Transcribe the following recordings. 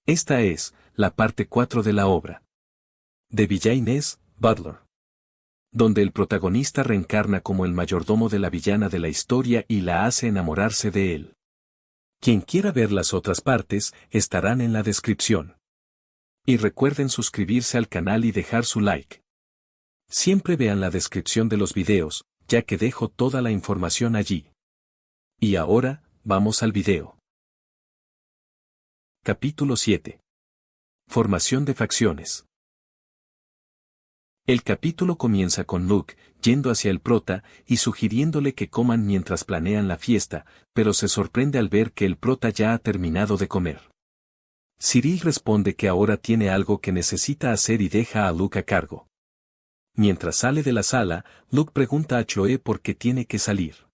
Esta es la parte 4 de la obra de Villain S. Butler, donde el protagonista reencarna como el mayordomo de la villana de la historia y la hace enamorarse de él. Quien quiera ver las otras partes, estarán en la descripción. Y recuerden suscribirse al canal y dejar su like. Siempre vean la descripción de los videos, ya que dejo toda la información allí. Y ahora, vamos al video. Capítulo 7. Formación de facciones. El capítulo comienza con Luke, yendo hacia el prota, y sugiriéndole que coman mientras planean la fiesta, pero se sorprende al ver que el prota ya ha terminado de comer. Cyril responde que ahora tiene algo que necesita hacer y deja a Luke a cargo. Mientras sale de la sala, Luke pregunta a Chloe por qué tiene que salir.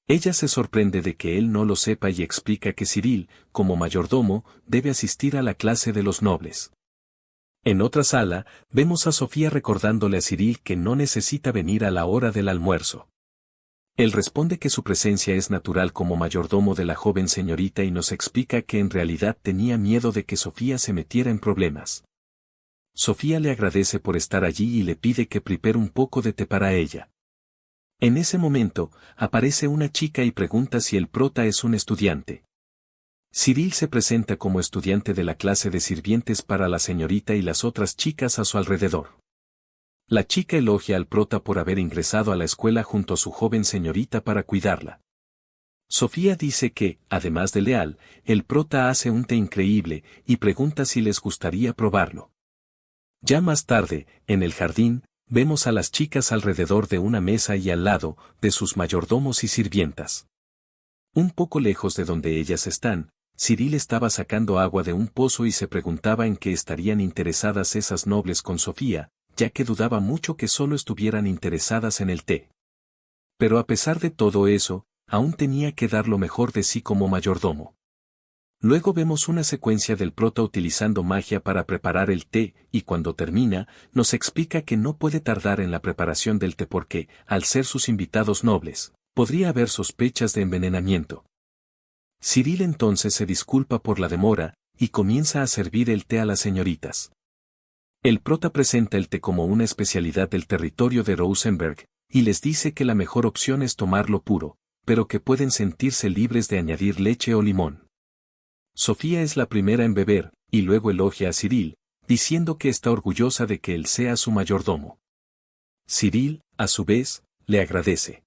Ella se sorprende de que él no lo sepa y explica que Cyril, como mayordomo, debe asistir a la clase de los nobles. En otra sala, vemos a Sofía recordándole a Cyril que no necesita venir a la hora del almuerzo. Él responde que su presencia es natural como mayordomo de la joven señorita y nos explica que en realidad tenía miedo de que Sofía se metiera en problemas. Sofía le agradece por estar allí y le pide que prepare un poco de té para ella. En ese momento, aparece una chica y pregunta si el prota es un estudiante. Cyril se presenta como estudiante de la clase de sirvientes para la señorita y las otras chicas a su alrededor. La chica elogia al prota por haber ingresado a la escuela junto a su joven señorita para cuidarla. Sofía dice que, además de leal, el prota hace un té increíble y pregunta si les gustaría probarlo. Ya más tarde, en el jardín, vemos a las chicas alrededor de una mesa y al lado de sus mayordomos y sirvientas. Un poco lejos de donde ellas están, Cyril estaba sacando agua de un pozo y se preguntaba en qué estarían interesadas esas nobles con Sofía, ya que dudaba mucho que solo estuvieran interesadas en el té. Pero a pesar de todo eso, aún tenía que dar lo mejor de sí como mayordomo. Luego vemos una secuencia del prota utilizando magia para preparar el té, y cuando termina, nos explica que no puede tardar en la preparación del té porque, al ser sus invitados nobles, podría haber sospechas de envenenamiento. Cyril entonces se disculpa por la demora, y comienza a servir el té a las señoritas. El prota presenta el té como una especialidad del territorio de Rosenberg, y les dice que la mejor opción es tomarlo puro, pero que pueden sentirse libres de añadir leche o limón. Sofía es la primera en beber, y luego elogia a Cyril, diciendo que está orgullosa de que él sea su mayordomo. Cyril, a su vez, le agradece.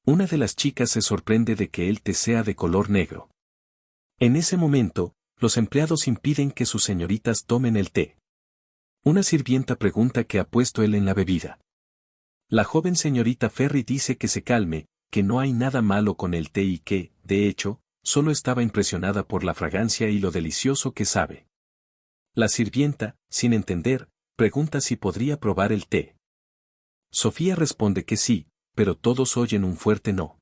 Una de las chicas se sorprende de que el té sea de color negro. En ese momento, los empleados impiden que sus señoritas tomen el té. Una sirvienta pregunta qué ha puesto él en la bebida. La joven señorita Ferry dice que se calme, que no hay nada malo con el té y que, de hecho, solo estaba impresionada por la fragancia y lo delicioso que sabe. La sirvienta, sin entender, pregunta si podría probar el té. Sofía responde que sí, pero todos oyen un fuerte no.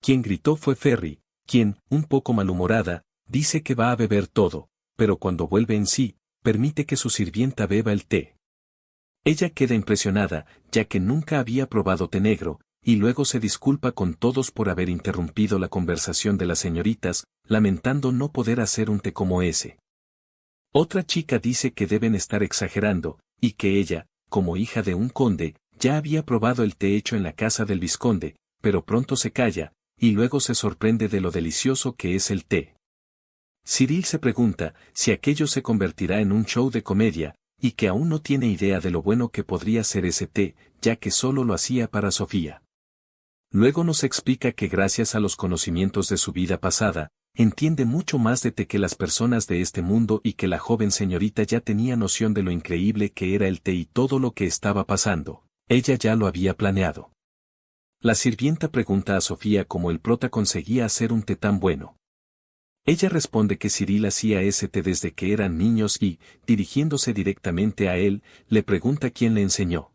Quien gritó fue Ferry, quien, un poco malhumorada, dice que va a beber todo, pero cuando vuelve en sí, permite que su sirvienta beba el té. Ella queda impresionada, ya que nunca había probado té negro, y luego se disculpa con todos por haber interrumpido la conversación de las señoritas, lamentando no poder hacer un té como ese. Otra chica dice que deben estar exagerando, y que ella, como hija de un conde, ya había probado el té hecho en la casa del vizconde, pero pronto se calla, y luego se sorprende de lo delicioso que es el té. Cyril se pregunta si aquello se convertirá en un show de comedia, y que aún no tiene idea de lo bueno que podría ser ese té, ya que solo lo hacía para Sofía. Luego nos explica que gracias a los conocimientos de su vida pasada, entiende mucho más de té que las personas de este mundo y que la joven señorita ya tenía noción de lo increíble que era el té y todo lo que estaba pasando, ella ya lo había planeado. La sirvienta pregunta a Sofía cómo el prota conseguía hacer un té tan bueno. Ella responde que Cyril hacía ese té desde que eran niños y, dirigiéndose directamente a él, le pregunta quién le enseñó.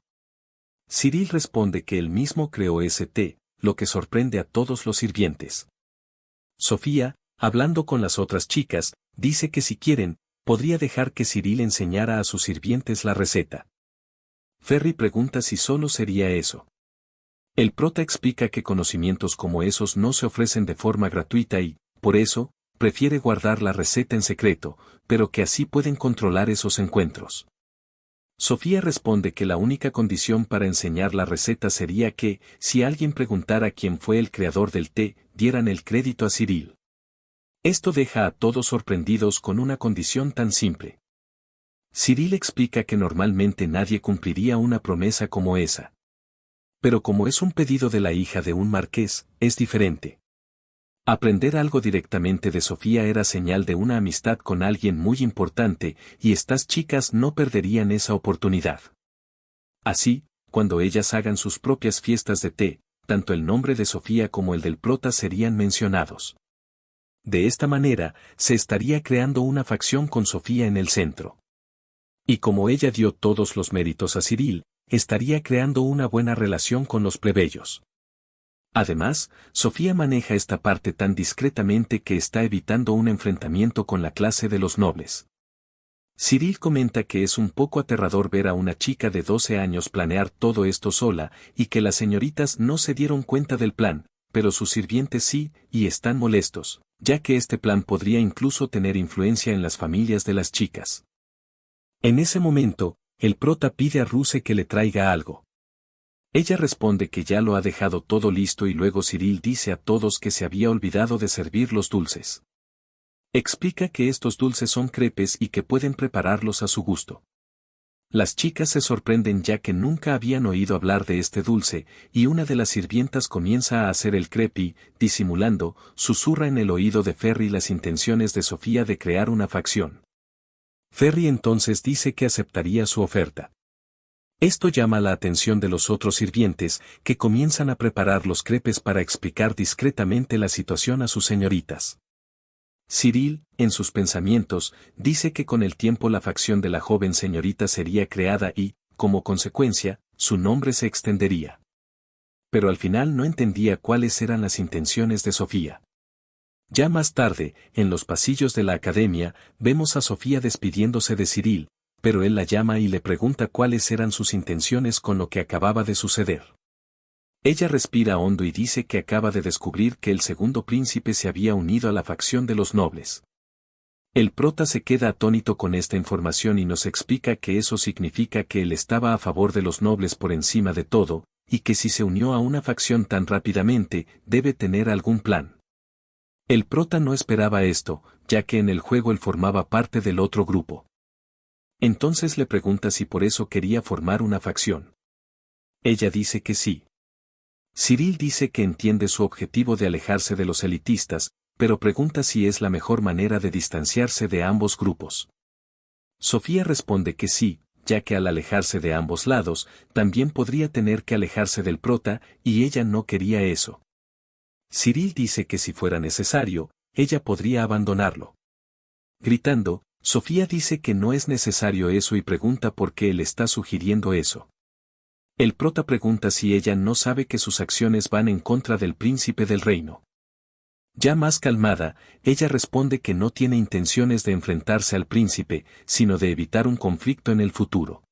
Cyril responde que él mismo creó ese té, lo que sorprende a todos los sirvientes. Sofía, hablando con las otras chicas, dice que si quieren, podría dejar que Cyril enseñara a sus sirvientes la receta. Ferry pregunta si solo sería eso. El prota explica que conocimientos como esos no se ofrecen de forma gratuita y, por eso, prefiere guardar la receta en secreto, pero que así pueden controlar esos encuentros. Sofía responde que la única condición para enseñar la receta sería que, si alguien preguntara quién fue el creador del té, dieran el crédito a Cyril. Esto deja a todos sorprendidos con una condición tan simple. Cyril explica que normalmente nadie cumpliría una promesa como esa. Pero como es un pedido de la hija de un marqués, es diferente. Aprender algo directamente de Sofía era señal de una amistad con alguien muy importante, y estas chicas no perderían esa oportunidad. Así, cuando ellas hagan sus propias fiestas de té, tanto el nombre de Sofía como el del prota serían mencionados. De esta manera, se estaría creando una facción con Sofía en el centro. Y como ella dio todos los méritos a Cyril, estaría creando una buena relación con los plebeyos. Además, Sofía maneja esta parte tan discretamente que está evitando un enfrentamiento con la clase de los nobles. Cyril comenta que es un poco aterrador ver a una chica de 12 años planear todo esto sola, y que las señoritas no se dieron cuenta del plan, pero sus sirvientes sí, y están molestos, ya que este plan podría incluso tener influencia en las familias de las chicas. En ese momento, el prota pide a Ruse que le traiga algo. Ella responde que ya lo ha dejado todo listo y luego Cyril dice a todos que se había olvidado de servir los dulces. Explica que estos dulces son crepes y que pueden prepararlos a su gusto. Las chicas se sorprenden ya que nunca habían oído hablar de este dulce, y una de las sirvientas comienza a hacer el crepe y, disimulando, susurra en el oído de Ferry las intenciones de Sofía de crear una facción. Ferry entonces dice que aceptaría su oferta. Esto llama la atención de los otros sirvientes, que comienzan a preparar los crepes para explicar discretamente la situación a sus señoritas. Cyril, en sus pensamientos, dice que con el tiempo la facción de la joven señorita sería creada y, como consecuencia, su nombre se extendería. Pero al final no entendía cuáles eran las intenciones de Sofía. Ya más tarde, en los pasillos de la academia, vemos a Sofía despidiéndose de Cyril, pero él la llama y le pregunta cuáles eran sus intenciones con lo que acababa de suceder. Ella respira hondo y dice que acaba de descubrir que el segundo príncipe se había unido a la facción de los nobles. El prota se queda atónito con esta información y nos explica que eso significa que él estaba a favor de los nobles por encima de todo, y que si se unió a una facción tan rápidamente, debe tener algún plan. El prota no esperaba esto, ya que en el juego él formaba parte del otro grupo. Entonces le pregunta si por eso quería formar una facción. Ella dice que sí. Cyril dice que entiende su objetivo de alejarse de los elitistas, pero pregunta si es la mejor manera de distanciarse de ambos grupos. Sofía responde que sí, ya que al alejarse de ambos lados, también podría tener que alejarse del prota, y ella no quería eso. Cyril dice que si fuera necesario, ella podría abandonarlo. Gritando, Sofía dice que no es necesario eso y pregunta por qué él está sugiriendo eso. El prota pregunta si ella no sabe que sus acciones van en contra del príncipe del reino. Ya más calmada, ella responde que no tiene intenciones de enfrentarse al príncipe, sino de evitar un conflicto en el futuro.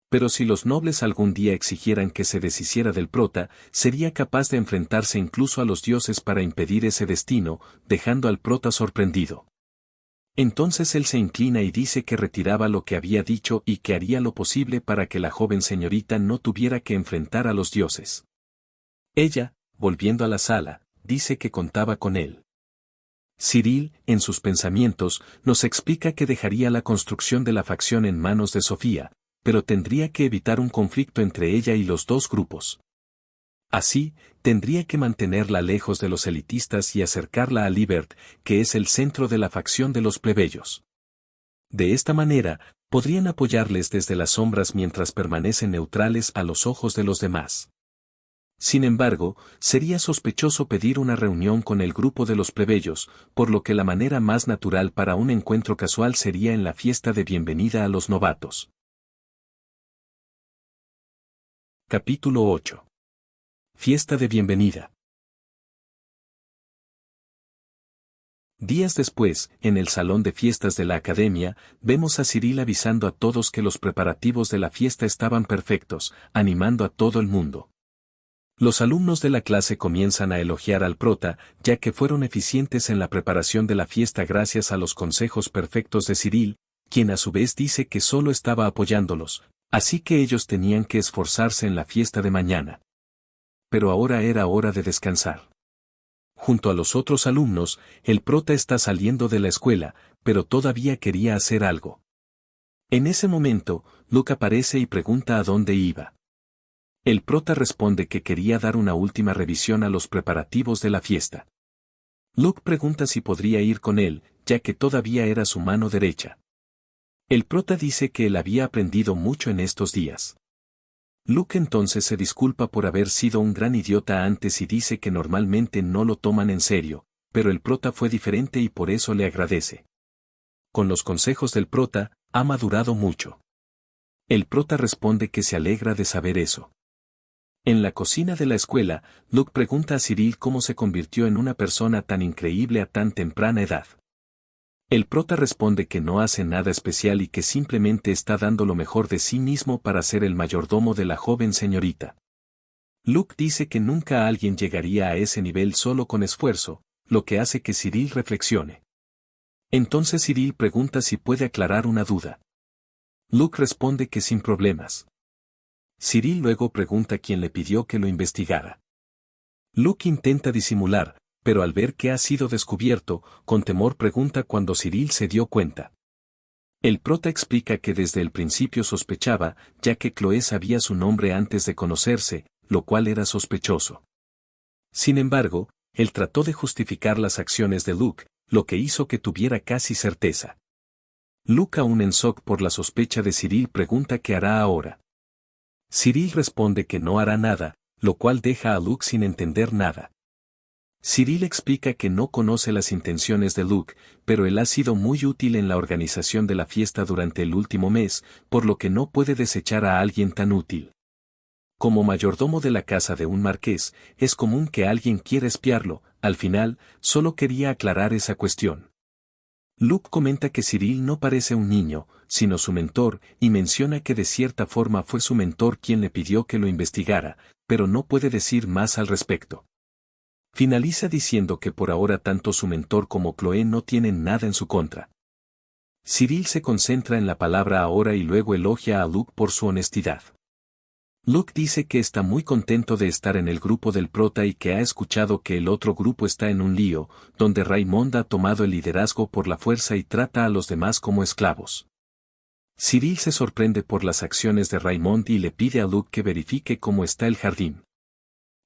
Pero si los nobles algún día exigieran que se deshiciera del prota, sería capaz de enfrentarse incluso a los dioses para impedir ese destino, dejando al prota sorprendido. Entonces él se inclina y dice que retiraba lo que había dicho y que haría lo posible para que la joven señorita no tuviera que enfrentar a los dioses. Ella, volviendo a la sala, dice que contaba con él. Cyril, en sus pensamientos, nos explica que dejaría la construcción de la facción en manos de Sofía, pero tendría que evitar un conflicto entre ella y los dos grupos. Así, tendría que mantenerla lejos de los elitistas y acercarla a Libert, que es el centro de la facción de los plebeyos. De esta manera, podrían apoyarles desde las sombras mientras permanecen neutrales a los ojos de los demás. Sin embargo, sería sospechoso pedir una reunión con el grupo de los plebeyos, por lo que la manera más natural para un encuentro casual sería en la fiesta de bienvenida a los novatos. Capítulo 8. Fiesta de bienvenida. Días después, en el salón de fiestas de la academia, vemos a Cyril avisando a todos que los preparativos de la fiesta estaban perfectos, animando a todo el mundo. Los alumnos de la clase comienzan a elogiar al prota, ya que fueron eficientes en la preparación de la fiesta gracias a los consejos perfectos de Cyril, quien a su vez dice que solo estaba apoyándolos, así que ellos tenían que esforzarse en la fiesta de mañana. Pero ahora era hora de descansar. Junto a los otros alumnos, el prota está saliendo de la escuela, pero todavía quería hacer algo. En ese momento, Luke aparece y pregunta a dónde iba. El prota responde que quería dar una última revisión a los preparativos de la fiesta. Luke pregunta si podría ir con él, ya que todavía era su mano derecha. El prota dice que él había aprendido mucho en estos días. Luke entonces se disculpa por haber sido un gran idiota antes y dice que normalmente no lo toman en serio, pero el prota fue diferente y por eso le agradece. Con los consejos del prota, ha madurado mucho. El prota responde que se alegra de saber eso. En la cocina de la escuela, Luke pregunta a Cyril cómo se convirtió en una persona tan increíble a tan temprana edad. El prota responde que no hace nada especial y que simplemente está dando lo mejor de sí mismo para ser el mayordomo de la joven señorita. Luke dice que nunca alguien llegaría a ese nivel solo con esfuerzo, lo que hace que Cyril reflexione. Entonces Cyril pregunta si puede aclarar una duda. Luke responde que sin problemas. Cyril luego pregunta quién le pidió que lo investigara. Luke intenta disimular, pero al ver que ha sido descubierto, con temor pregunta cuando Cyril se dio cuenta. El prota explica que desde el principio sospechaba, ya que Chloe sabía su nombre antes de conocerse, lo cual era sospechoso. Sin embargo, él trató de justificar las acciones de Luke, lo que hizo que tuviera casi certeza. Luke, aún en shock por la sospecha de Cyril, pregunta qué hará ahora. Cyril responde que no hará nada, lo cual deja a Luke sin entender nada. Cyril explica que no conoce las intenciones de Luke, pero él ha sido muy útil en la organización de la fiesta durante el último mes, por lo que no puede desechar a alguien tan útil. Como mayordomo de la casa de un marqués, es común que alguien quiera espiarlo, al final, solo quería aclarar esa cuestión. Luke comenta que Cyril no parece un niño, sino su mentor, y menciona que de cierta forma fue su mentor quien le pidió que lo investigara, pero no puede decir más al respecto. Finaliza diciendo que por ahora tanto su mentor como Chloe no tienen nada en su contra. Cyril se concentra en la palabra ahora y luego elogia a Luke por su honestidad. Luke dice que está muy contento de estar en el grupo del prota y que ha escuchado que el otro grupo está en un lío, donde Raymond ha tomado el liderazgo por la fuerza y trata a los demás como esclavos. Cyril se sorprende por las acciones de Raymond y le pide a Luke que verifique cómo está el jardín.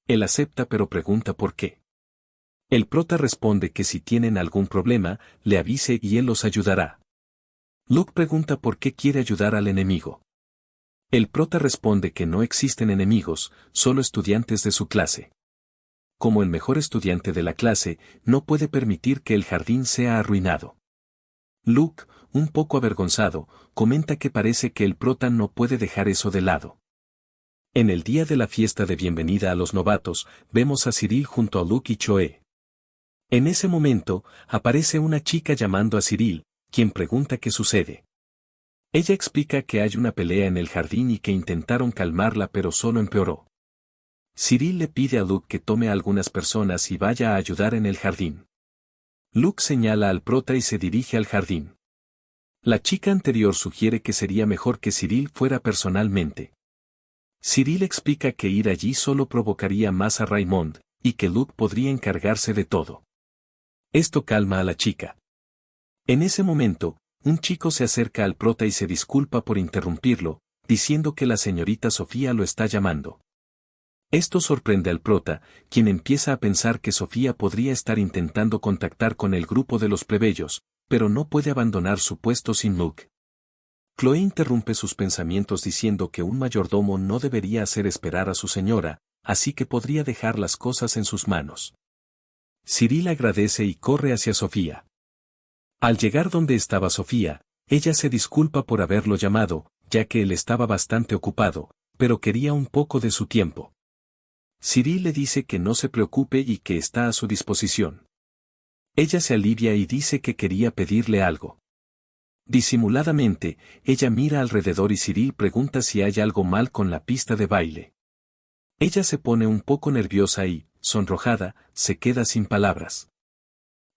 Él acepta pero pregunta por qué. El prota responde que si tienen algún problema, le avise y él los ayudará. Luke pregunta por qué quiere ayudar al enemigo. El prota responde que no existen enemigos, solo estudiantes de su clase. Como el mejor estudiante de la clase, no puede permitir que el jardín sea arruinado. Luke, un poco avergonzado, comenta que parece que el prota no puede dejar eso de lado. En el día de la fiesta de bienvenida a los novatos, vemos a Cyril junto a Luke y Chloe. En ese momento, aparece una chica llamando a Cyril, quien pregunta qué sucede. Ella explica que hay una pelea en el jardín y que intentaron calmarla pero solo empeoró. Cyril le pide a Luke que tome a algunas personas y vaya a ayudar en el jardín. Luke señala al prota y se dirige al jardín. La chica anterior sugiere que sería mejor que Cyril fuera personalmente. Cyril explica que ir allí solo provocaría más a Raymond, y que Luke podría encargarse de todo. Esto calma a la chica. En ese momento, un chico se acerca al prota y se disculpa por interrumpirlo, diciendo que la señorita Sofía lo está llamando. Esto sorprende al prota, quien empieza a pensar que Sofía podría estar intentando contactar con el grupo de los plebeyos, pero no puede abandonar su puesto sin Luke. Chloe interrumpe sus pensamientos diciendo que un mayordomo no debería hacer esperar a su señora, así que podría dejar las cosas en sus manos. Cyril agradece y corre hacia Sofía. Al llegar donde estaba Sofía, ella se disculpa por haberlo llamado, ya que él estaba bastante ocupado, pero quería un poco de su tiempo. Cyril le dice que no se preocupe y que está a su disposición. Ella se alivia y dice que quería pedirle algo. Disimuladamente, ella mira alrededor y Cyril pregunta si hay algo mal con la pista de baile. Ella se pone un poco nerviosa y, sonrojada, se queda sin palabras.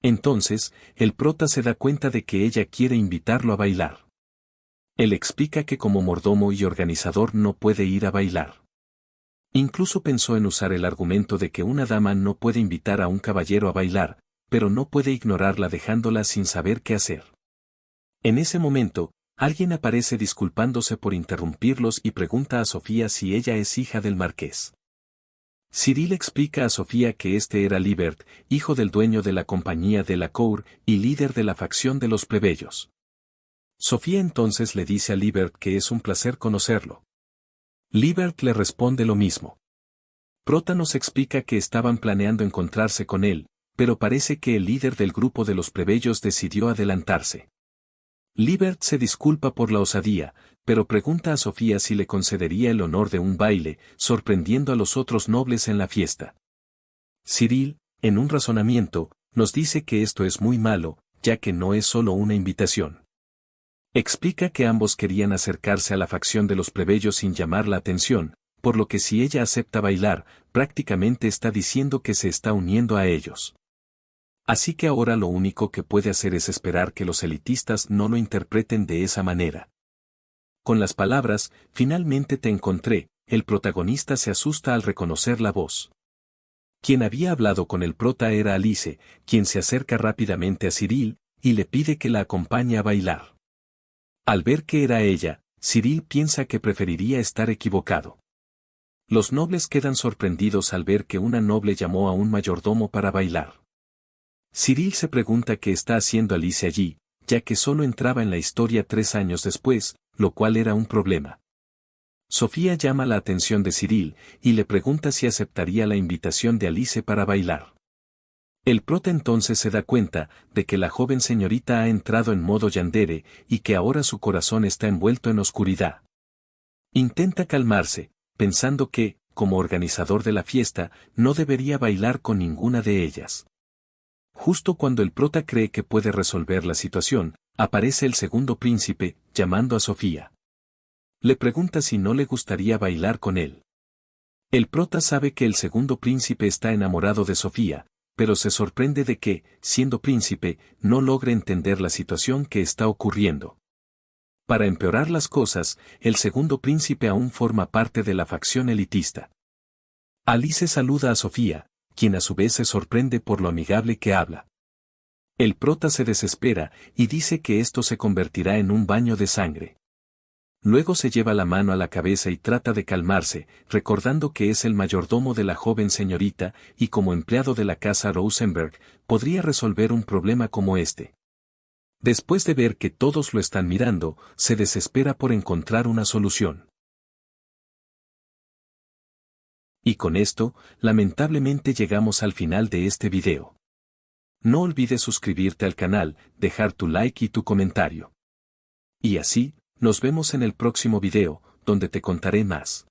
Entonces, el prota se da cuenta de que ella quiere invitarlo a bailar. Él explica que como mordomo y organizador no puede ir a bailar. Incluso pensó en usar el argumento de que una dama no puede invitar a un caballero a bailar, pero no puede ignorarla dejándola sin saber qué hacer. En ese momento, alguien aparece disculpándose por interrumpirlos y pregunta a Sofía si ella es hija del marqués. Cyril explica a Sofía que este era Libert, hijo del dueño de la compañía de la Cour y líder de la facción de los plebeyos. Sofía entonces le dice a Libert que es un placer conocerlo. Libert le responde lo mismo. Prota nos explica que estaban planeando encontrarse con él, pero parece que el líder del grupo de los plebeyos decidió adelantarse. Libert se disculpa por la osadía, pero pregunta a Sofía si le concedería el honor de un baile, sorprendiendo a los otros nobles en la fiesta. Cyril, en un razonamiento, nos dice que esto es muy malo, ya que no es solo una invitación. Explica que ambos querían acercarse a la facción de los plebeyos sin llamar la atención, por lo que si ella acepta bailar, prácticamente está diciendo que se está uniendo a ellos. Así que ahora lo único que puede hacer es esperar que los elitistas no lo interpreten de esa manera. Con las palabras, finalmente te encontré, el protagonista se asusta al reconocer la voz. Quien había hablado con el prota era Alice, quien se acerca rápidamente a Cyril, y le pide que la acompañe a bailar. Al ver que era ella, Cyril piensa que preferiría estar equivocado. Los nobles quedan sorprendidos al ver que una noble llamó a un mayordomo para bailar. Cyril se pregunta qué está haciendo Alice allí, ya que solo entraba en la historia 3 años después, lo cual era un problema. Sofía llama la atención de Cyril, y le pregunta si aceptaría la invitación de Alice para bailar. El prota entonces se da cuenta de que la joven señorita ha entrado en modo yandere, y que ahora su corazón está envuelto en oscuridad. Intenta calmarse, pensando que, como organizador de la fiesta, no debería bailar con ninguna de ellas. Justo cuando el prota cree que puede resolver la situación, aparece el segundo príncipe, llamando a Sofía. Le pregunta si no le gustaría bailar con él. El prota sabe que el segundo príncipe está enamorado de Sofía, pero se sorprende de que, siendo príncipe, no logre entender la situación que está ocurriendo. Para empeorar las cosas, el segundo príncipe aún forma parte de la facción elitista. Alice saluda a Sofía, quien a su vez se sorprende por lo amigable que habla. El prota se desespera y dice que esto se convertirá en un baño de sangre. Luego se lleva la mano a la cabeza y trata de calmarse, recordando que es el mayordomo de la joven señorita y como empleado de la casa Rosenberg, podría resolver un problema como este. Después de ver que todos lo están mirando, se desespera por encontrar una solución. Y con esto, lamentablemente llegamos al final de este video. No olvides suscribirte al canal, dejar tu like y tu comentario. Y así, nos vemos en el próximo video, donde te contaré más.